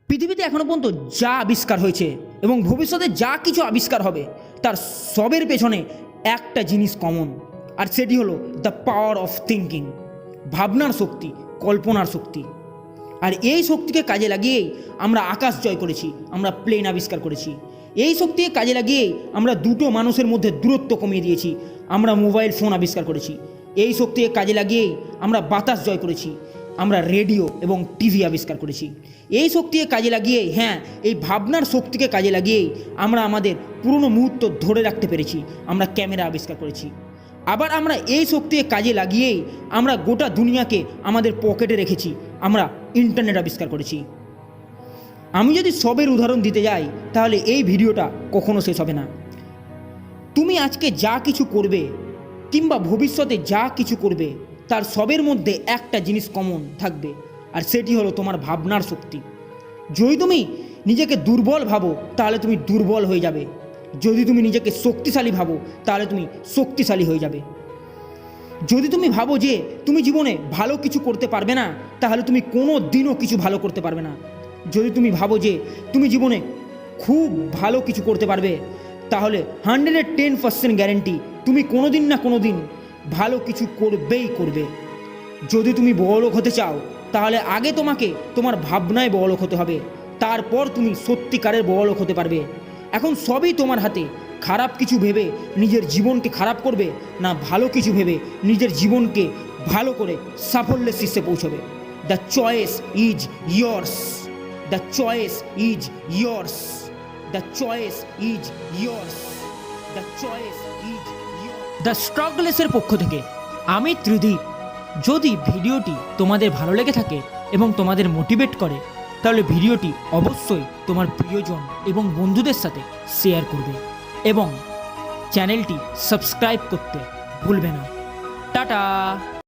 পৃথিবীতে এখনও পর্যন্ত যা আবিষ্কার হয়েছে এবং ভবিষ্যতে যা কিছু আবিষ্কার হবে তার সবের পেছনে একটা জিনিস কমন, আর সেটি হলো দ্য পাওয়ার অফ থিঙ্কিং, ভাবনার শক্তি, কল্পনার শক্তি। আর এই শক্তিকে কাজে লাগিয়েই আমরা আকাশ জয় করেছি, আমরা প্লেন আবিষ্কার করেছি। এই শক্তিকে কাজে লাগিয়েই আমরা দুটো মানুষের মধ্যে দূরত্ব কমিয়ে দিয়েছি, আমরা মোবাইল ফোন আবিষ্কার করেছি। এই শক্তিকে কাজে লাগিয়েই আমরা বাতাস জয় করেছি, আমরা রেডিও এবং টিভি আবিষ্কার করেছি। এই শক্তিকে কাজে লাগিয়েই, হ্যাঁ, এই ভাবনার শক্তিকে কাজে লাগিয়েই আমরা আমাদের পুরনো মুহূর্ত ধরে রাখতে পেরেছি, আমরা ক্যামেরা আবিষ্কার করেছি। আবার আমরা এই শক্তিকে কাজে লাগিয়েই আমরা গোটা দুনিয়াকে আমাদের পকেটে রেখেছি, আমরা ইন্টারনেট আবিষ্কার করেছি। আমি যদি সবের উদাহরণ দিতে যাই তাহলে এই ভিডিওটা কখনো শেষ হবে না। তুমি আজকে যা কিছু করবে কিংবা ভবিষ্যতে যা কিছু করবে তার সবের মধ্যে একটা জিনিস কমন থাকবে, আর সেটি হলো তোমার ভাবনার শক্তি। যদি তুমি নিজেকে দুর্বল ভাবো তাহলে তুমি দুর্বল হয়ে যাবে, যদি তুমি নিজেকে শক্তিশালী ভাবো তাহলে তুমি শক্তিশালী হয়ে যাবে। যদি তুমি ভাবো যে তুমি জীবনে ভালো কিছু করতে পারবে না তাহলে তুমি কোনো দিনও কিছু ভালো করতে পারবে না। যদি তুমি ভাবো যে তুমি জীবনে খুব ভালো কিছু করতে পারবে তাহলে 110% গ্যারেন্টি তুমি কোনো দিন না কোনো দিন ভালো কিছু করবেই করবে। যদি তুমি বড়লোক হতে চাও তাহলে আগে তোমাকে তোমার ভাবনায় বড়লোক হতে হবে, তারপর তুমি সত্যিকারের বড়লোক হতে পারবে। এখন সবই তোমার হাতে। খারাপ কিছু ভেবে নিজের জীবনকে খারাপ করবে, না ভালো কিছু ভেবে নিজের জীবনকে ভালো করে সাফল্যের শীর্ষে পৌঁছবে। The choice is yours, the choice is yours, the choice is yours, the choice is yours. The স্ট্রাগলেসের পক্ষ থেকে আমি ত্রিদীপ। যদি ভিডিওটি তোমাদের ভালো লেগে থাকে এবং তোমাদের মোটিভেট করে তাহলে ভিডিওটি অবশ্যই তোমার প্রিয়জন এবং বন্ধুদের সাথে শেয়ার করবে এবং চ্যানেলটি সাবস্ক্রাইব করতে ভুলবে না। টাটা।